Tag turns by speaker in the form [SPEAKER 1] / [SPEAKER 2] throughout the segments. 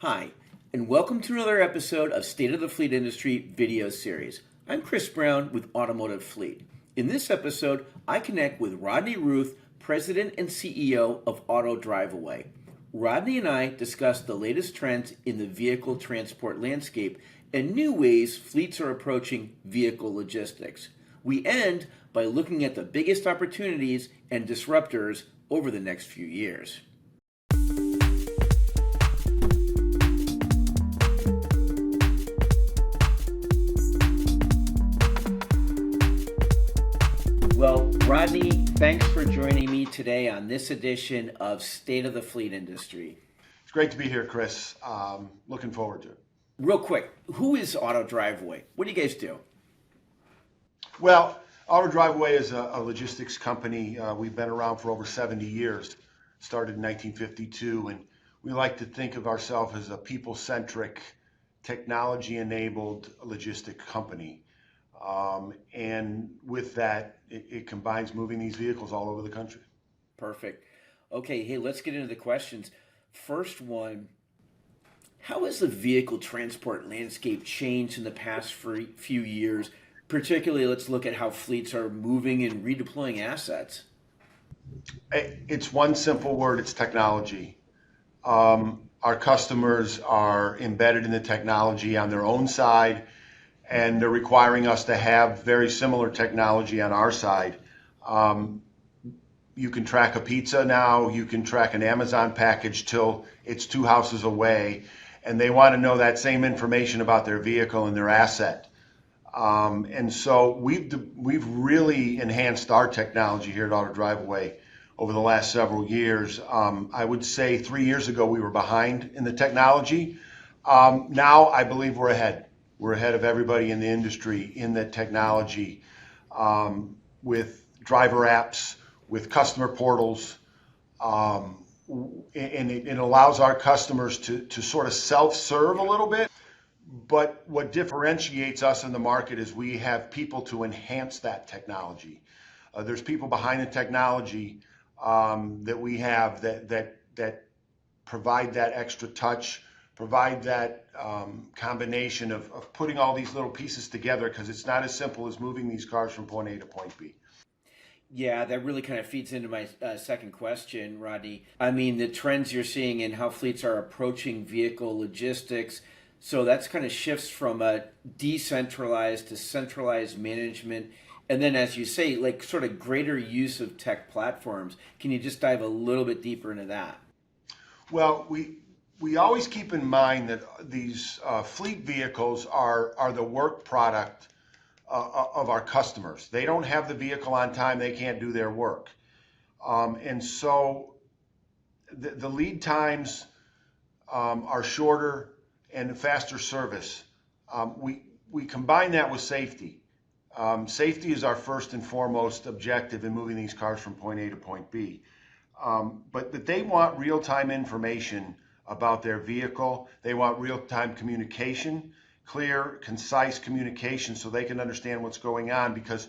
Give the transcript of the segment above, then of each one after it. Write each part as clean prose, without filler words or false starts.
[SPEAKER 1] Hi, and welcome to another episode of State of the Fleet Industry video series. I'm Chris Brown with Automotive Fleet. In this episode, I connect with Rodney Ruth, President and CEO of Driveaway. Rodney and I discuss the latest trends in the vehicle transport landscape and new ways fleets are approaching vehicle logistics. We end by looking at the biggest opportunities and disruptors over the next few years. Well, Rodney, thanks for joining me today on this edition of State of the Fleet Industry.
[SPEAKER 2] It's great to be here, Chris. Looking forward to it.
[SPEAKER 1] Real quick, who is Driveway? What do you guys do?
[SPEAKER 2] Well, Driveway is a logistics company. We've been around for over 70 years, started in 1952, and we like to think of ourselves as a people-centric, technology-enabled logistic company. And with that, it combines moving these vehicles all over the country.
[SPEAKER 1] Perfect. Okay, hey, let's get into the questions. First one, how has the vehicle transport landscape changed in the past few years? Particularly, let's look at how fleets are moving and redeploying assets.
[SPEAKER 2] It's one simple word, it's technology. Our customers are embedded in the technology on their own side, and they're requiring us to have very similar technology on our side. You can track a pizza now, you can track an Amazon package till it's 2 houses away, and they want to know that same information about their vehicle and their asset. And so we've really enhanced our technology here at Driveway over the last several years. I would say 3 years ago we were behind in the technology. Now I believe we're ahead. We're ahead of everybody in the industry in that technology, with driver apps, with customer portals, and it allows our customers to sort of self-serve a little bit. But what differentiates us in the market is we have people to enhance that technology. There's people behind the technology that we have that provide that extra touch, provide that combination of putting all these little pieces together, because it's not as simple as moving these cars from point A to point B.
[SPEAKER 1] Yeah, that really kind of feeds into my second question, Rodney. I mean, the trends you're seeing in how fleets are approaching vehicle logistics. So that's kind of shifts from a decentralized to centralized management. And then, as you say, like sort of greater use of tech platforms. Can you just dive a little bit deeper into that?
[SPEAKER 2] Well, we always keep in mind that these fleet vehicles are the work product of our customers. They don't have the vehicle on time, they can't do their work. And so the lead times are shorter and faster service. We combine that with safety. Safety is our first and foremost objective in moving these cars from point A to point B. But they want real-time information about their vehicle. They want real-time communication, clear, concise communication, so they can understand what's going on, because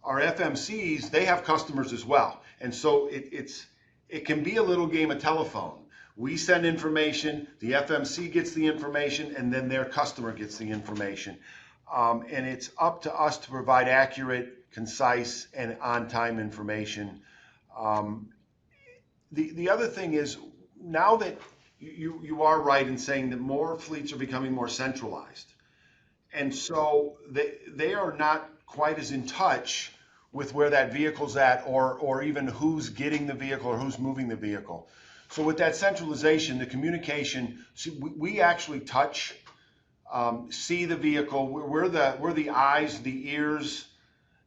[SPEAKER 2] our FMCs, they have customers as well. And so it can be a little game of telephone. We send information, the FMC gets the information, and then their customer gets the information. And it's up to us to provide accurate, concise, and on-time information. The other thing is, now that you are right in saying that more fleets are becoming more centralized. And so they are not quite as in touch with where that vehicle's at, or even who's getting the vehicle or who's moving the vehicle. So with that centralization, the communication, we actually touch, see the vehicle. We're the eyes, the ears,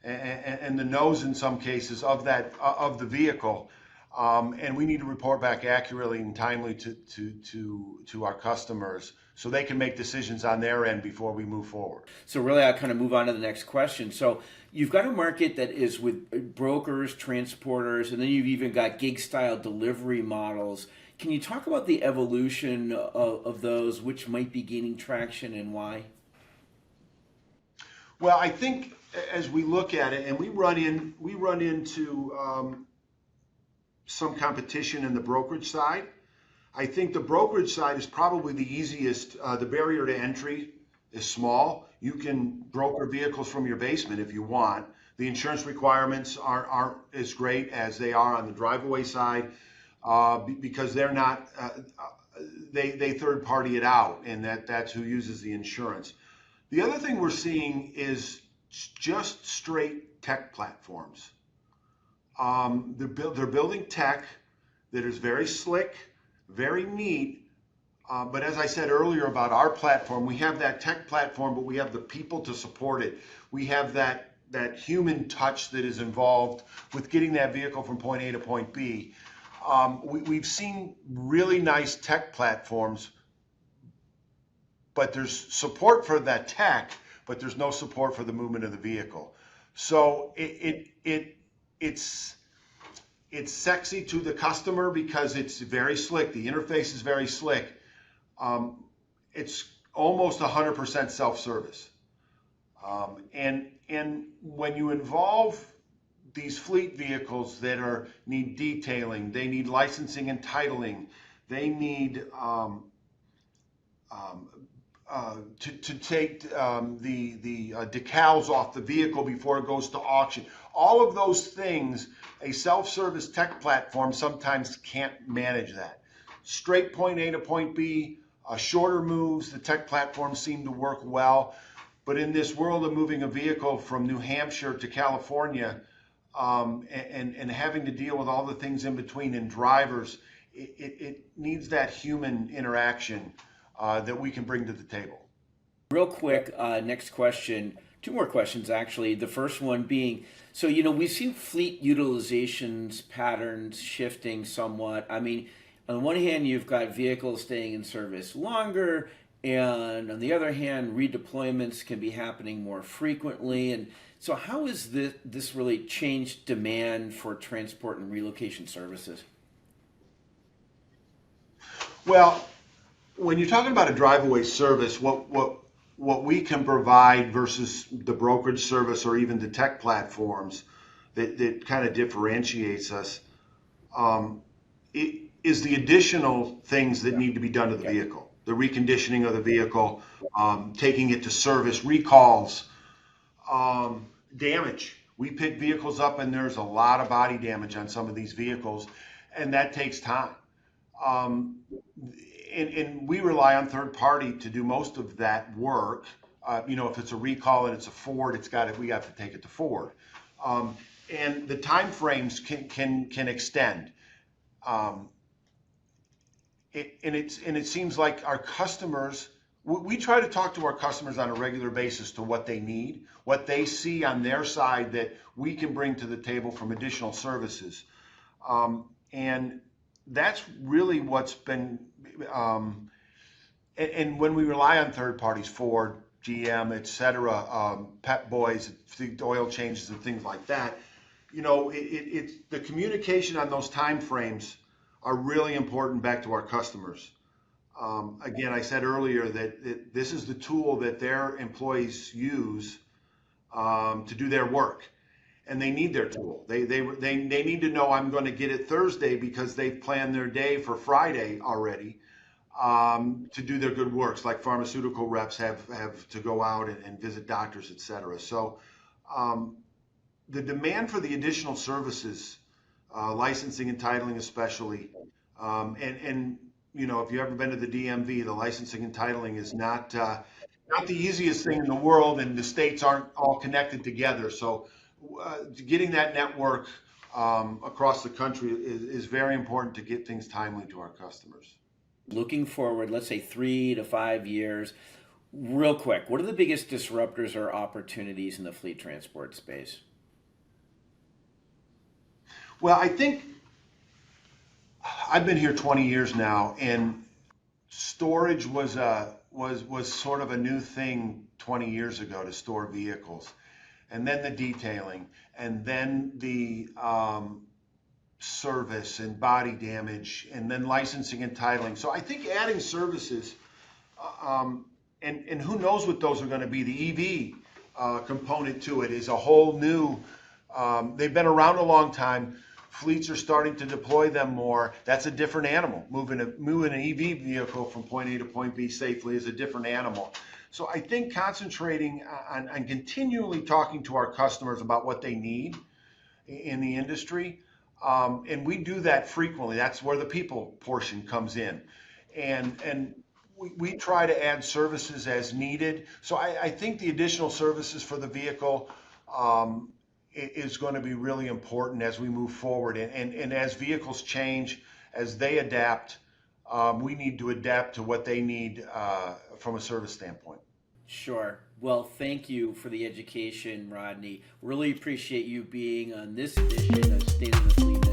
[SPEAKER 2] and the nose in some cases of the vehicle. And we need to report back accurately and timely to our customers, so they can make decisions on their end before we move forward.
[SPEAKER 1] So really, I'll kind of move on to the next question. So you've got a market that is with brokers, transporters, and then you've even got gig-style delivery models. Can you talk about the evolution of those, which might be gaining traction and why?
[SPEAKER 2] Well, I think as we look at it, and we run into some competition in the brokerage side. I think the brokerage side is probably the easiest. The barrier to entry is small. You can broker vehicles from your basement if you want. The insurance requirements aren't as great as they are on the Driveaway side because they're not, they third party it out, and that's who uses the insurance. The other thing we're seeing is just straight tech platforms. They're building tech that is very slick, very neat. But as I said earlier about our platform, we have that tech platform, but we have the people to support it. We have that human touch that is involved with getting that vehicle from point A to point B. We've seen really nice tech platforms, but there's support for that tech, but there's no support for the movement of the vehicle. So it's sexy to the customer because it's very slick. The interface is very slick. It's almost 100% self-service. And when you involve these fleet vehicles that need detailing, they need licensing and titling, they need to take the decals off the vehicle before it goes to auction. All of those things, a self-service tech platform sometimes can't manage that. Straight point A to point B, shorter moves, the tech platforms seem to work well. But in this world of moving a vehicle from New Hampshire to California and having to deal with all the things in between and drivers, it needs that human interaction that we can bring to the table.
[SPEAKER 1] Real quick, next question. Two more questions, actually. The first one being, so, we've seen fleet utilizations patterns shifting somewhat. I mean, on the one hand, you've got vehicles staying in service longer, and on the other hand, redeployments can be happening more frequently. And so how has this really changed demand for transport and relocation services?
[SPEAKER 2] Well, when you're talking about a Driveaway service, what we can provide versus the brokerage service or even the tech platforms that kind of differentiates us is the additional things that need to be done to the vehicle. The reconditioning of the vehicle, taking it to service, recalls, damage. We pick vehicles up and there's a lot of body damage on some of these vehicles, and that takes time. And we rely on third party to do most of that work. If it's a recall and it's a Ford, we have to take it to Ford. And the time frames can extend. It seems like our customers, we try to talk to our customers on a regular basis to what they need, what they see on their side that we can bring to the table from additional services. And that's really what's been, and when we rely on third parties, Ford, GM, etc., Pep Boys, oil changes and things like that, it's the communication on those time frames are really important back to our customers. Again, I said earlier that this is the tool that their employees use to do their work, and they need their tool. They need to know I'm going to get it Thursday because they've planned their day for Friday already to do their good works, like pharmaceutical reps have to go out and visit doctors, etc. So the demand for the additional services, licensing and titling especially, and if you've ever been to the DMV, the licensing and titling is not the easiest thing in the world, and the states aren't all connected together. So getting that network across the country is very important to get things timely to our customers.
[SPEAKER 1] Looking forward, let's say 3 to 5 years, real quick, what are the biggest disruptors or opportunities in the fleet transport space?
[SPEAKER 2] Well, I think I've been here 20 years now, and storage was sort of a new thing 20 years ago to store vehicles, and then the detailing, and then the service and body damage, and then licensing and titling. So I think adding services, and who knows what those are going to be. The EV component to it is a whole new. They've been around a long time. fleets are starting to deploy them more. That's a different animal. Moving an EV vehicle from point A to point B safely is a different animal. So I think concentrating on continually talking to our customers about what they need in the industry, and we do that frequently. That's where the people portion comes in, and we try to add services as needed. So I think the additional services for the vehicle is going to be really important as we move forward. And as vehicles change, as they adapt, we need to adapt to what they need from a service standpoint.
[SPEAKER 1] Sure. Well, thank you for the education, Rodney. Really appreciate you being on this edition of State of the Fleet